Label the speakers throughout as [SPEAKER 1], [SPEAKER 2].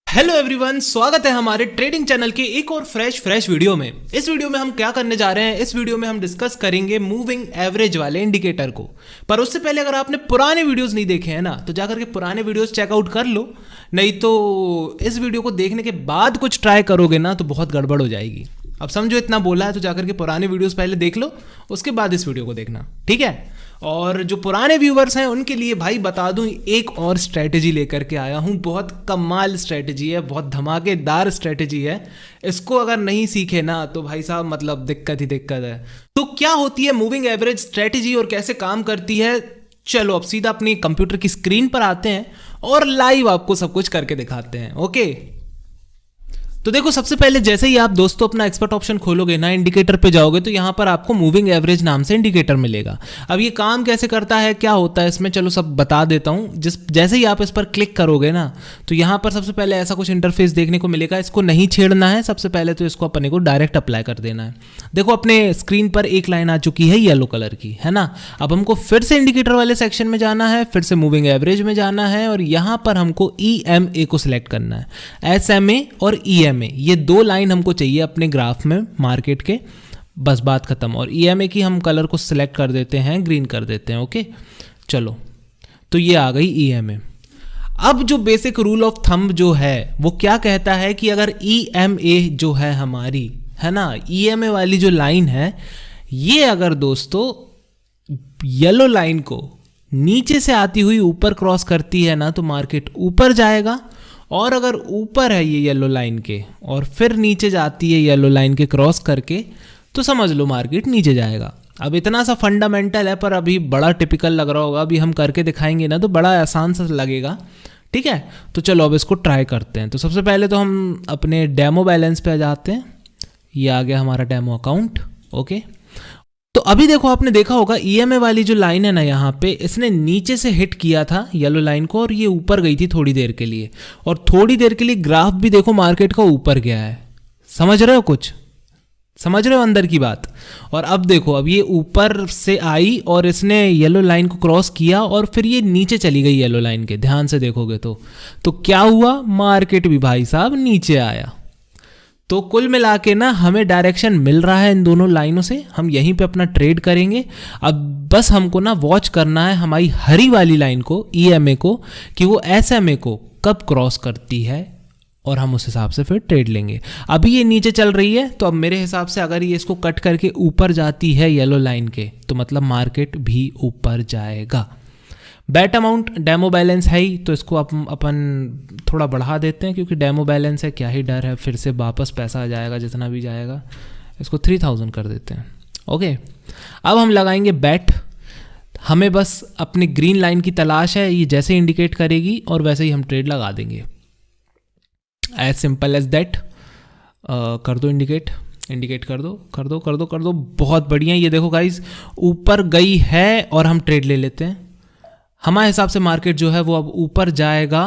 [SPEAKER 1] Hello everyone, स्वागत है हमारे ट्रेडिंग चैनल के एक और फ्रेश वीडियो में। इस वीडियो में हम क्या करने जा रहे हैं, इस वीडियो में हम डिस्कस करेंगे मूविंग एवरेज वाले इंडिकेटर को। पर उससे पहले अगर आपने पुराने वीडियोस नहीं देखे हैं ना, तो जाकर के पुराने वीडियोस चेकआउट कर लो, नहीं तो इस वीडियो को देखने के बाद कुछ ट्राई करोगे ना तो बहुत गड़बड़ हो जाएगी। अब समझो इतना बोला है तो जाकर के पुराने वीडियोस पहले देख लो, उसके बाद इस वीडियो को देखना, ठीक है। और जो पुराने व्यूवर्स हैं उनके लिए भाई बता दूं, एक और स्ट्रेटजी लेकर के आया हूं। बहुत कमाल स्ट्रेटजी है, बहुत धमाकेदार स्ट्रेटजी है। इसको अगर नहीं सीखे ना तो भाई साहब मतलब दिक्कत ही दिक्कत है। तो क्या होती है मूविंग एवरेज स्ट्रेटजी और कैसे काम करती है, चलो अब सीधा अपनी कंप्यूटर की स्क्रीन पर आते हैं और लाइव आपको सब कुछ करके दिखाते हैं। ओके, तो देखो सबसे पहले जैसे ही आप दोस्तों अपना एक्सपर्ट ऑप्शन खोलोगे ना, इंडिकेटर पे जाओगे तो यहाँ पर आपको मूविंग एवरेज नाम से इंडिकेटर मिलेगा। अब ये काम कैसे करता है, क्या होता है इसमें, चलो सब बता देता हूँ। जैसे ही आप इस पर क्लिक करोगे ना तो यहाँ पर सबसे पहले ऐसा कुछ इंटरफेस देखने को मिलेगा। इसको नहीं छेड़ना है, सबसे पहले तो इसको अपने को डायरेक्ट अप्लाई कर देना है। देखो अपने स्क्रीन पर एक लाइन आ चुकी है येलो कलर की, है ना। अब हमको फिर से इंडिकेटर वाले सेक्शन में जाना है, फिर से मूविंग एवरेज में जाना है और यहाँ पर हमको EMA को सिलेक्ट करना है। SMA और EMA ये दो लाइन हमको चाहिए अपने ग्राफ में मार्केट के, बस बात खत्म। और EMA की हम कलर को सिलेक्ट कर देते हैं, ग्रीन कर देते हैं। ओके चलो, तो ये आ गई EMA। अब जो बेसिक रूल ऑफ थंब जो है वो क्या कहता है कि अगर EMA जो है हमारी, है ना, EMA वाली जो लाइन है, ये अगर दोस्तों येलो लाइन को नीचे से आती हुई ऊपर क्रॉस करती है ना तो मार्केट ऊपर जाएगा। और अगर ऊपर है ये येलो लाइन के और फिर नीचे जाती है येलो लाइन के क्रॉस करके, तो समझ लो मार्केट नीचे जाएगा। अब इतना सा फंडामेंटल है पर अभी बड़ा टिपिकल लग रहा होगा, अभी हम करके दिखाएंगे ना तो बड़ा आसान सा लगेगा, ठीक है। तो चलो अब इसको ट्राई करते हैं। तो सबसे पहले तो हम अपने डेमो बैलेंस पे आ जाते हैं। ये आ गया हमारा डेमो अकाउंट। ओके, तो अभी देखो आपने देखा होगा EMA वाली जो लाइन है ना, यहाँ पे इसने नीचे से हिट किया था येलो लाइन को और ये ऊपर गई थी थोड़ी देर के लिए, और थोड़ी देर के लिए ग्राफ भी देखो मार्केट का ऊपर गया है। समझ रहे हो, कुछ समझ रहे हो अंदर की बात। और अब देखो अब ये ऊपर से आई और इसने येलो लाइन को क्रॉस किया और फिर ये नीचे चली गई येलो लाइन के, ध्यान से देखोगे तो क्या हुआ, मार्केट भी भाई साहब नीचे आया। तो कुल मिला के ना हमें डायरेक्शन मिल रहा है इन दोनों लाइनों से, हम यहीं पे अपना ट्रेड करेंगे। अब बस हमको ना वॉच करना है हमारी हरी वाली लाइन को, EMA को, कि वो SMA को कब क्रॉस करती है और हम उस हिसाब से फिर ट्रेड लेंगे। अभी ये नीचे चल रही है तो अब मेरे हिसाब से अगर ये इसको कट करके ऊपर जाती है येलो लाइन के तो मतलब मार्केट भी ऊपर जाएगा। बैट अमाउंट डेमो बैलेंस है ही तो इसको अपन थोड़ा बढ़ा देते हैं, क्योंकि डेमो बैलेंस है, क्या ही डर है फिर से वापस पैसा आ जाएगा जितना भी जाएगा। इसको 3000 कर देते हैं। ओके, अब हम लगाएंगे बैट। हमें बस अपनी ग्रीन लाइन की तलाश है, ये जैसे इंडिकेट करेगी और वैसे ही हम ट्रेड लगा देंगे। As simple as that. कर दो इंडिकेट कर दो। बहुत बढ़िया। ये देखो गाइज ऊपर गई है और हम ट्रेड ले लेते हैं। हमारे हिसाब से मार्केट जो है वो अब ऊपर जाएगा,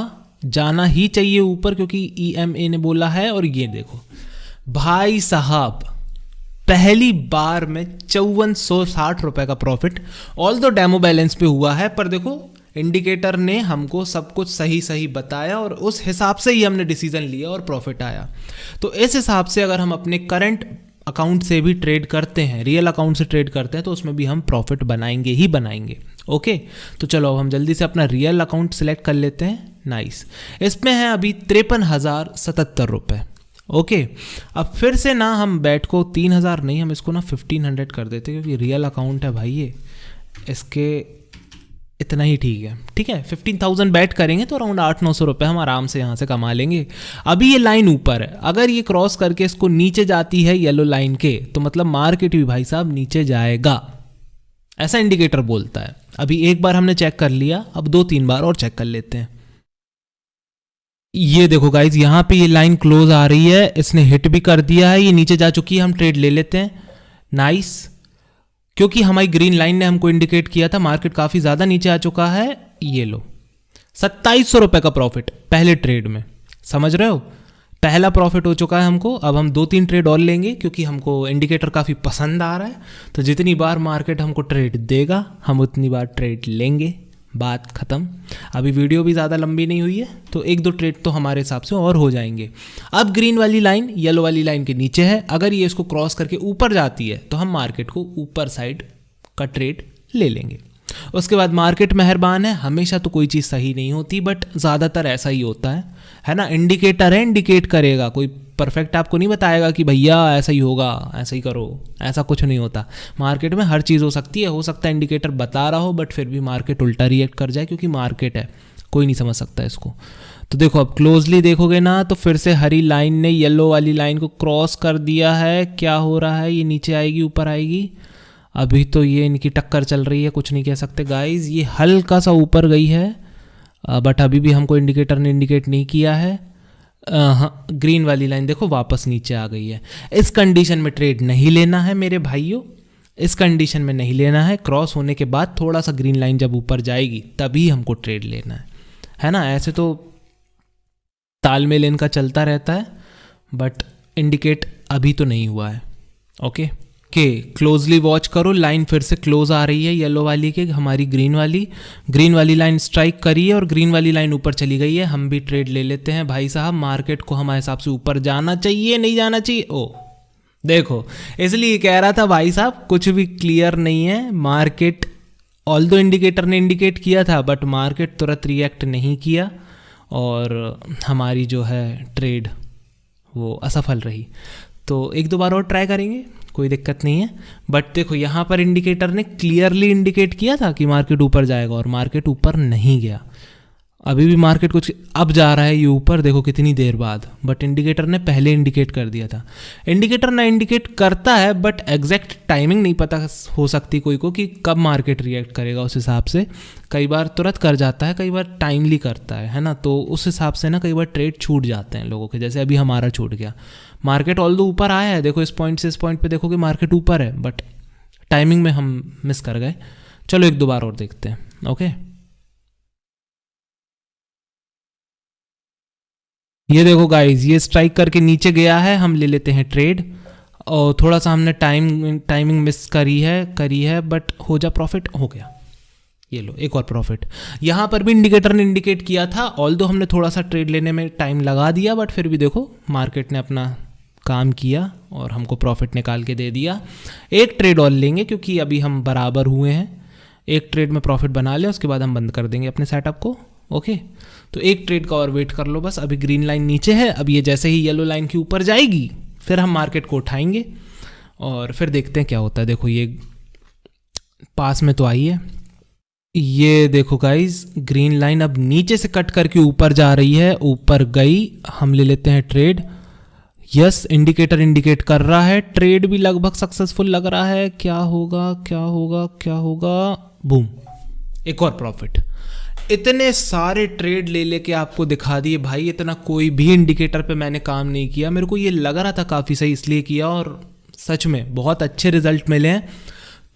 [SPEAKER 1] जाना ही चाहिए ऊपर, क्योंकि EMA ने बोला है। और ये देखो भाई साहब पहली बार में 5460 रुपए का प्रॉफिट, ऑल दो डेमो बैलेंस पे हुआ है, पर देखो इंडिकेटर ने हमको सब कुछ सही बताया और उस हिसाब से ही हमने डिसीजन लिया और प्रॉफिट आया। तो इस हिसाब से अगर हम अपने करंट अकाउंट से भी ट्रेड करते हैं, रियल अकाउंट से ट्रेड करते हैं, तो उसमें भी हम प्रॉफिट बनाएंगे ही बनाएंगे। ओके, तो चलो अब हम जल्दी से अपना रियल अकाउंट सिलेक्ट कर लेते हैं। नाइस, इसमें है अभी 53,077 रुपये। ओके, अब फिर से ना हम बैट को 3000 नहीं, हम इसको ना 1500 कर देते हैं, क्योंकि रियल अकाउंट है भाई ये, इसके इतना ही ठीक है। ठीक है, 15,000 बैट करेंगे तो अराउंड 800-900 रुपये हम आराम से यहाँ से कमा लेंगे। अभी ये लाइन ऊपर है, अगर ये क्रॉस करके इसको नीचे जाती है येलो लाइन के तो मतलब मार्केट भी भाई साहब नीचे जाएगा, ऐसा इंडिकेटर बोलता है। अभी एक बार हमने चेक कर लिया, अब 2-3 बार और चेक कर लेते हैं। ये देखो गाइज यहाँ पे ये लाइन क्लोज आ रही है, इसने हिट भी कर दिया है, ये नीचे जा चुकी है, हम ट्रेड ले लेते हैं। नाइस, क्योंकि हमारी ग्रीन लाइन ने हमको इंडिकेट किया था मार्केट काफी ज्यादा नीचे आ चुका है। ये लो 2700 रुपए का प्रॉफिट पहले ट्रेड में, समझ रहे हो, पहला प्रॉफिट हो चुका है हमको। अब हम 2-3 ट्रेड और लेंगे, क्योंकि हमको इंडिकेटर काफ़ी पसंद आ रहा है। तो जितनी बार मार्केट हमको ट्रेड देगा हम उतनी बार ट्रेड लेंगे। बात ख़त्म। अभी वीडियो भी ज़्यादा लंबी नहीं हुई है तो एक दो ट्रेड तो हमारे हिसाब से और हो जाएंगे। अब ग्रीन वाली लाइन येलो वाली लाइन के नीचे है, अगर ये इसको क्रॉस करके ऊपर जाती है तो हम मार्केट को ऊपर साइड का ट्रेड ले लेंगे। उसके बाद मार्केट मेहरबान है, हमेशा तो कोई चीज़ सही नहीं होती बट ज़्यादातर ऐसा ही होता है ना। इंडिकेटर है, इंडिकेट करेगा, कोई परफेक्ट आपको नहीं बताएगा कि भैया ऐसा ही होगा, ऐसा ही करो, ऐसा कुछ नहीं होता। मार्केट में हर चीज़ हो सकती है, हो सकता है इंडिकेटर बता रहा हो बट फिर भी मार्केट उल्टा रिएक्ट कर जाए, क्योंकि मार्केट है, कोई नहीं समझ सकता इसको। तो देखो अब क्लोजली देखोगे ना तो फिर से हरी लाइन ने येलो वाली लाइन को क्रॉस कर दिया है। क्या हो रहा है, ये नीचे आएगी ऊपर आएगी? अभी तो ये इनकी टक्कर चल रही है, कुछ नहीं कह सकते गाइज। ये हल्का सा ऊपर गई है बट अभी भी हमको इंडिकेटर ने इंडिकेट नहीं किया है। हाँ, ग्रीन वाली लाइन देखो वापस नीचे आ गई है। इस कंडीशन में ट्रेड नहीं लेना है मेरे भाइयों, इस कंडीशन में नहीं लेना है। क्रॉस होने के बाद थोड़ा सा ग्रीन लाइन जब ऊपर जाएगी तभी हमको ट्रेड लेना है ना। ऐसे तो तालमेल इनका चलता रहता है बट इंडिकेट अभी तो नहीं हुआ है। ओके क्लोजली वॉच करो, लाइन फिर से क्लोज आ रही है येलो वाली के, हमारी ग्रीन वाली लाइन स्ट्राइक करी है और ग्रीन वाली लाइन ऊपर चली गई है। हम भी ट्रेड ले लेते हैं भाई साहब। मार्केट को हमारे हिसाब से ऊपर जाना चाहिए, नहीं जाना चाहिए। ओ देखो, इसलिए कह रहा था भाई साहब कुछ भी क्लियर नहीं है। मार्केट ऑल्दो इंडिकेटर ने इंडिकेट किया था बट मार्केट तुरंत रिएक्ट नहीं किया और हमारी जो है ट्रेड वो असफल रही। तो एक दो बार और ट्राई करेंगे, कोई दिक्कत नहीं है। बट देखो यहाँ पर इंडिकेटर ने क्लियरली इंडिकेट किया था कि मार्केट ऊपर जाएगा और मार्केट ऊपर नहीं गया। अभी भी मार्केट कुछ अब जा रहा है ये ऊपर, देखो कितनी देर बाद, बट इंडिकेटर ने पहले इंडिकेट कर दिया था। इंडिकेटर ना इंडिकेट करता है बट एग्जैक्ट टाइमिंग नहीं पता हो सकती कोई को कि कब मार्केट रिएक्ट करेगा। उस हिसाब से कई बार तुरंत कर जाता है, कई बार टाइमली करता है ना। तो उस हिसाब से ना कई बार ट्रेड छूट जाते हैं लोगों के, जैसे अभी हमारा छूट गया। मार्केट ऑल्दो ऊपर आया है, देखो इस पॉइंट से इस पॉइंट पे देखोगे मार्केट ऊपर है बट टाइमिंग में हम मिस कर गए। चलो एक दो बार और देखते हैं। ओके ये देखो गाइज, ये स्ट्राइक करके नीचे गया है, हम ले लेते हैं ट्रेड। और थोड़ा सा हमने टाइमिंग मिस करी है बट हो जा प्रॉफिट, हो गया। ये लो एक और प्रॉफिट। यहाँ पर भी इंडिकेटर ने इंडिकेट किया था, ऑल्दो हमने थोड़ा सा ट्रेड लेने में टाइम लगा दिया बट फिर भी देखो मार्केट ने अपना काम किया और हमको प्रॉफिट निकाल के दे दिया। एक ट्रेड और लेंगे क्योंकि अभी हम बराबर हुए हैं। एक ट्रेड में प्रॉफिट बना लें, उसके बाद हम बंद कर देंगे अपने सेटअप को। ओके तो एक ट्रेड का और वेट कर लो बस। अभी ग्रीन लाइन नीचे है, अब ये जैसे ही येलो लाइन के ऊपर जाएगी फिर हम मार्केट को उठाएंगे और फिर देखते हैं क्या होता है। देखो ये पास में तो आई है, ये देखो गाइज ग्रीन लाइन अब नीचे से कट करके ऊपर जा रही है, ऊपर गई, हम ले लेते हैं ट्रेड। यस इंडिकेटर इंडिकेट कर रहा है, ट्रेड भी लगभग सक्सेसफुल लग रहा है। क्या होगा क्या होगा क्या होगा, बूम, एक और प्रॉफिट। इतने सारे ट्रेड ले लेके आपको दिखा दिए भाई, इतना कोई भी इंडिकेटर पे मैंने काम नहीं किया। मेरे को ये लग रहा था काफ़ी सही इसलिए किया और सच में बहुत अच्छे रिजल्ट मिले हैं।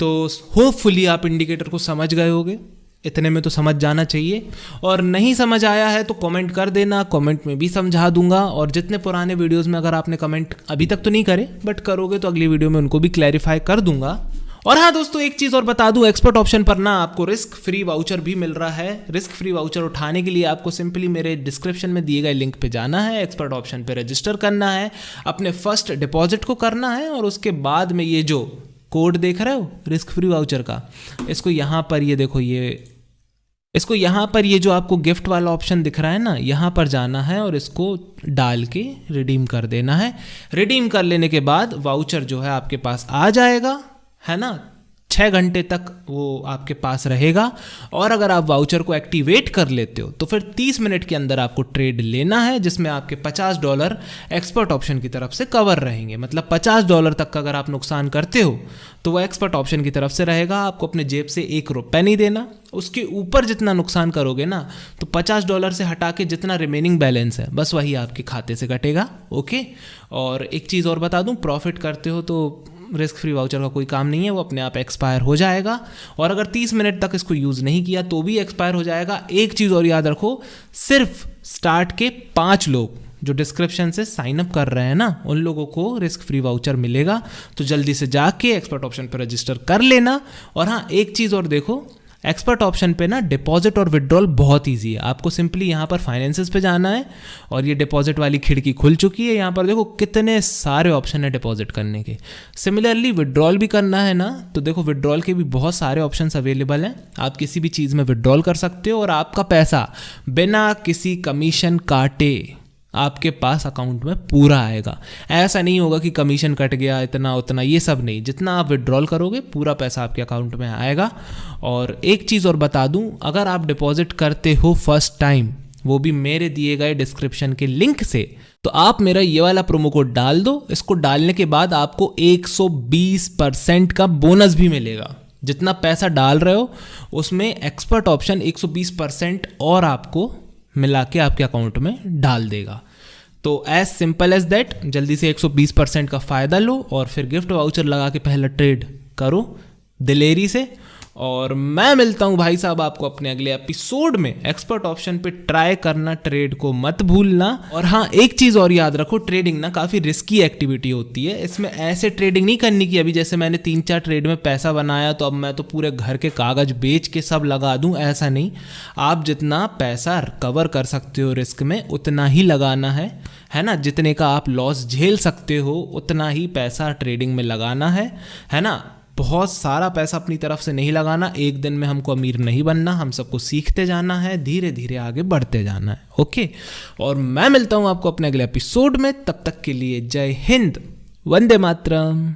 [SPEAKER 1] तो होपफुली आप इंडिकेटर को समझ गए होगे, इतने में तो समझ जाना चाहिए। और नहीं समझ आया है तो कमेंट कर देना, कमेंट में भी समझा दूंगा। और जितने पुराने वीडियोस में अगर आपने कमेंट अभी तक तो नहीं करे बट करोगे तो अगली वीडियो में उनको भी क्लैरिफाई कर दूंगा। और हाँ दोस्तों एक चीज़ और बता दूं, एक्सपर्ट ऑप्शन पर ना आपको रिस्क फ्री वाउचर भी मिल रहा है। रिस्क फ्री वाउचर उठाने के लिए आपको सिंपली मेरे डिस्क्रिप्शन में दिए गए लिंक पे जाना है, एक्सपर्ट ऑप्शन पे रजिस्टर करना है, अपने फर्स्ट डिपॉजिट को करना है और उसके बाद में ये जो कोड देख रहे हो रिस्क फ्री वाउचर का, इसको यहाँ पर ये देखो इसको यहाँ पर ये जो आपको गिफ्ट वाला ऑप्शन दिख रहा है ना, यहाँ पर जाना है और इसको डाल के रिडीम कर देना है। रिडीम कर लेने के बाद वाउचर जो है आपके पास आ जाएगा, है ना। 6 घंटे तक वो आपके पास रहेगा और अगर आप वाउचर को एक्टिवेट कर लेते हो तो फिर 30 मिनट के अंदर आपको ट्रेड लेना है जिसमें आपके $50 एक्सपर्ट ऑप्शन की तरफ से कवर रहेंगे। मतलब $50 तक का अगर आप नुकसान करते हो तो वो एक्सपर्ट ऑप्शन की तरफ से रहेगा, आपको अपने जेब से ₹1 नहीं देना। उसके ऊपर जितना नुकसान करोगे ना तो $50 से हटा के जितना रिमेनिंग बैलेंस है बस वही आपके खाते से कटेगा। ओके, और एक चीज़ और बता दूं, प्रॉफिट करते हो तो रिस्क फ्री वाउचर का कोई काम नहीं है, वो अपने आप एक्सपायर हो जाएगा। और अगर 30 मिनट तक इसको यूज़ नहीं किया तो भी एक्सपायर हो जाएगा। एक चीज़ और याद रखो, सिर्फ स्टार्ट के 5 लोग जो डिस्क्रिप्शन से साइन अप कर रहे हैं ना, उन लोगों को रिस्क फ्री वाउचर मिलेगा। तो जल्दी से जाके एक्सपर्ट ऑप्शन पर रजिस्टर कर लेना। और हाँ एक चीज़ और देखो, एक्सपर्ट ऑप्शन पे ना डिपॉजिट और विड्रॉल बहुत ईजी है। आपको सिंपली यहाँ पर फाइनेंसेस पे जाना है और ये डिपॉजिट वाली खिड़की खुल चुकी है। यहाँ पर देखो कितने सारे ऑप्शन है डिपॉजिट करने के। सिमिलरली विड्रॉल भी करना है ना, तो देखो विड्रॉल के भी बहुत सारे ऑप्शंस अवेलेबल हैं। आप किसी भी चीज़ में विड्रॉल कर सकते हो और आपका पैसा बिना किसी कमीशन काटे आपके पास अकाउंट में पूरा आएगा। ऐसा नहीं होगा कि कमीशन कट गया इतना उतना, ये सब नहीं। जितना आप विड्रॉल करोगे पूरा पैसा आपके अकाउंट में आएगा। और एक चीज़ और बता दूं, अगर आप डिपॉजिट करते हो फर्स्ट टाइम, वो भी मेरे दिए गए डिस्क्रिप्शन के लिंक से, तो आप मेरा ये वाला प्रोमो कोड डाल दो। इसको डालने के बाद आपको 120% का बोनस भी मिलेगा। जितना पैसा डाल रहे हो उसमें एक्सपर्ट ऑप्शन 120% और आपको मिला के आपके अकाउंट में डाल देगा। तो एज सिंपल एज दैट, जल्दी से 120% का फ़ायदा लो और फिर गिफ्ट वाउचर लगा के पहला ट्रेड करो दिलेरी से। और मैं मिलता हूँ भाई साहब आपको अपने अगले एपिसोड में। एक्सपर्ट ऑप्शन पे ट्राई करना, ट्रेड को मत भूलना। और हाँ, एक चीज़ और याद रखो, ट्रेडिंग ना काफ़ी रिस्की एक्टिविटी होती है। इसमें ऐसे ट्रेडिंग नहीं करनी कि अभी जैसे मैंने 3-4 ट्रेड में पैसा बनाया तो अब मैं तो पूरे घर के कागज बेच के सब लगा दूं, ऐसा नहीं। आप जितना पैसा रिकवर कर सकते हो रिस्क में उतना ही लगाना है ना। जितने का आप लॉस झेल सकते हो उतना ही पैसा ट्रेडिंग में लगाना है ना। बहुत सारा पैसा अपनी तरफ से नहीं लगाना। एक दिन में हमको अमीर नहीं बनना, हम सबको सीखते जाना है, धीरे धीरे आगे बढ़ते जाना है। ओके, और मैं मिलता हूँ आपको अपने अगले एपिसोड में। तब तक के लिए जय हिंद, वंदे मातरम।